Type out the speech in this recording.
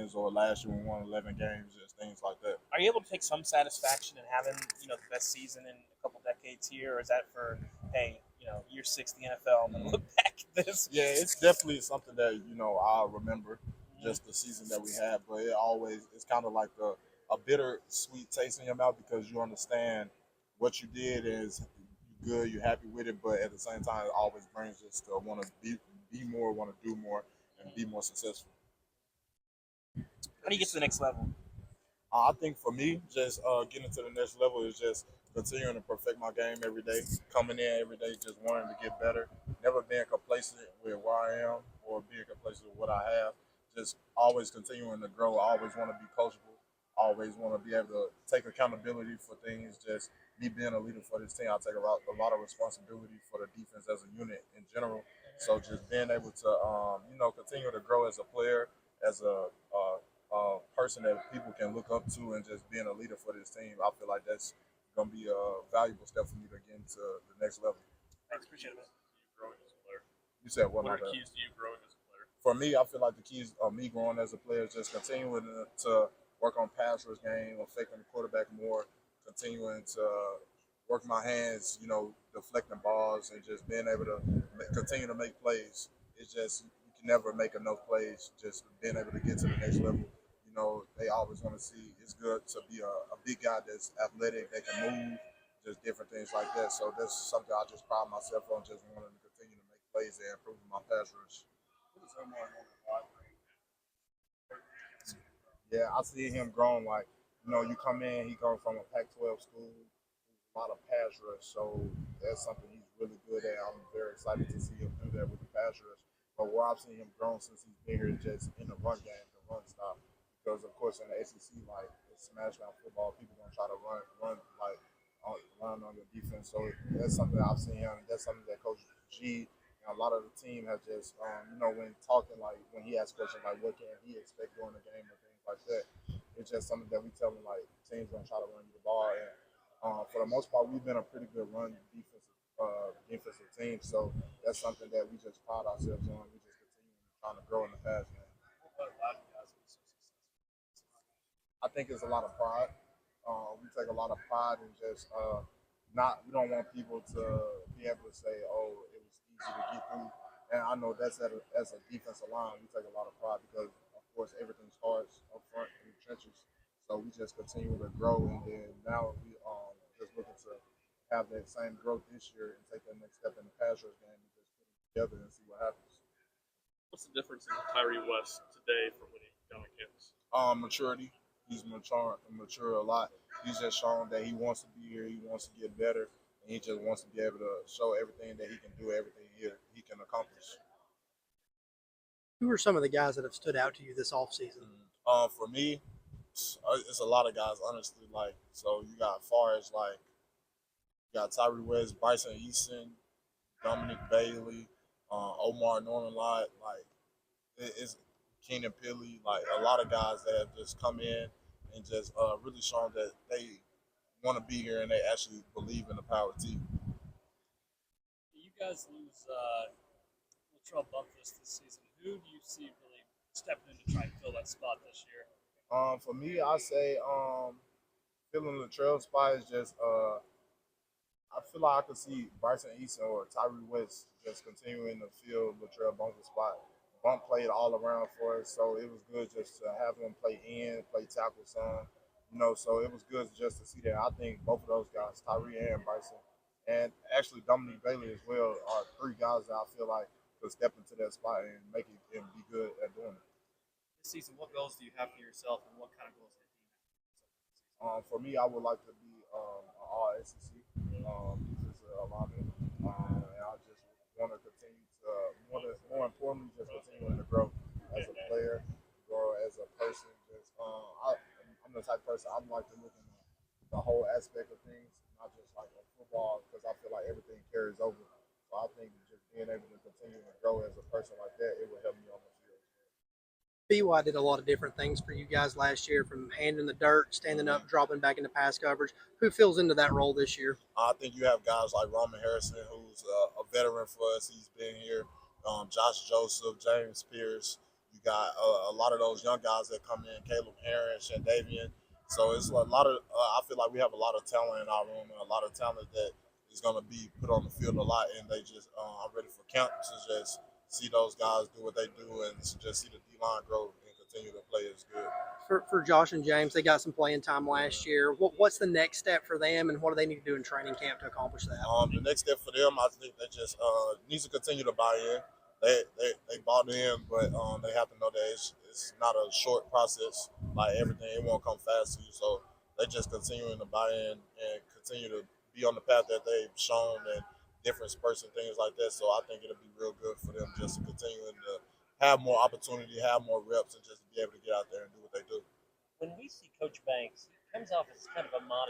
games, or last year we won 11 games, just things like that. Are you able to take some satisfaction in having the best season in a couple decades here, or is that for hey year 6 in the NFL? I'm gonna look back at this. Yeah, it's definitely something that I'll remember, just the season that we had. But it's kind of like a bitter sweet taste in your mouth because you understand what you did is good, you're happy with it, but at the same time, it always brings us to want to be more, want to do more, and be more successful. How do you get to the next level? I think for me, just getting to the next level is just continuing to perfect my game every day, coming in every day, just wanting to get better, never being complacent with where I am or being complacent with what I have. Just always continuing to grow. I always want to be coachable. Always want to be able to take accountability for things. Just me being a leader for this team, I take a lot of responsibility for the defense as a unit in general. So just being able to, continue to grow as a player, as a person that people can look up to, and just being a leader for this team, I feel like that's going to be a valuable step for me to get into the next level. Thanks, appreciate it. Growing as a player. You said what? What are keys to you growing as a player? For me, I feel like the keys of me growing as a player is just continuing to work on pass rush game, affecting the quarterback more, continuing to work my hands, deflecting balls, and just being able to continue to make plays. It's just you can never make enough plays. Just being able to get to the next level. They always want to see it's good to be a big guy that's athletic, that can move, just different things like that. So that's something I just pride myself on, just wanting to continue to make plays and improve my pass rush. Yeah, I see him growing. Like, you come in, he comes from a Pac-12 school, a lot of pass rush, so that's something he's really good at. I'm very excited to see him do that with the pass rush. But where I've seen him grown since he's been here is just in the run game, the run stop. Because of course in the SEC, like it's smash mouth football, people gonna try to run on your defense. So that's something I've seen him. That's something that Coach G and a lot of the team have just, when talking, like when he asks questions like what can he expect during the game or things like that, it's just something that we tell him like teams gonna try to run you the ball. And for the most part, we've been a pretty good run defensive team. So that's something that we just pride ourselves on. We just continue trying to grow in the pass game. I think it's a lot of pride. We take a lot of pride in just not. We don't want people to be able to say, "Oh, it was easy to get through." And I know that's as a defensive line, we take a lot of pride because, of course, everything starts up front in the trenches. So we just continue to grow, and then now we just looking to have that same growth this year and take that next step in the pass rush game and just put it together and see what happens. What's the difference in Tyree West today from when he got on campus? Maturity. He's mature a lot. He's just shown that he wants to be here. He wants to get better, and he just wants to be able to show everything that he can do, everything he can accomplish. Who are some of the guys that have stood out to you this offseason? For me, it's a lot of guys, honestly. Like, so you got far as like you got Tyree West, Bryson Easton, Dominic Bailey, Omar Norman Lott, like it's Keenan Pilley, like a lot of guys that have just come in and just really shown that they want to be here and they actually believe in the power team. You guys lose Latrell Bumpus this season. Who do you see really stepping in to try and fill that spot this year? For me, I say filling Latrell's spot is just I feel like I could see Bryson Easton or Tyree West just continuing to fill Latrell Bumpus' spot. Bump played all around for us, so it was good just to have him play tackle some, so it was good just to see that. I think both of those guys, Tyree and Bryson, and actually Dominic Bailey as well, are three guys that I feel like could step into that spot and make it and be good at doing it. This season, what goals do you have for yourself, and what kind of goals do you have? For me, I would like to be an all SEC defensive alignment, and I just want to continue to, more importantly, just continuing to grow as a player, grow as a person. Just I'm the type of person I like to look at the whole aspect of things, not just like a football, because I feel like everything carries over. So I think just being able to continue to grow as a person like that, it will help me on the field. BY did a lot of different things for you guys last year, from handing the dirt, standing up, dropping back into pass coverage. Who fills into that role this year? I think you have guys like Roman Harrison, who's a veteran for us. He's been here. Josh Joseph, James Pierce. You You got a lot of those young guys that come in, Caleb Herron, Shandavian. So it's a lot of. I feel like we have a lot of talent in our room, and a lot of talent that is going to be put on the field a lot. And they just, I'm ready for camp to just see those guys do what they do, and to just see the D line grow and continue to play as good. For Josh and James, they got some playing time last year. What's the next step for them, and what do they need to do in training camp to accomplish that? The next step for them, I think they just needs to continue to buy in. They bought in, but they have to know that it's not a short process. Like everything, it won't come fast to you. So they just continuing to buy in and continue to be on the path that they've shown and different spurts and things like that. So I think it'll be real good for them just to continue to have more opportunity, have more reps, and just be able to get out there and do what they do. When we see Coach Banks, he comes off as kind of a modest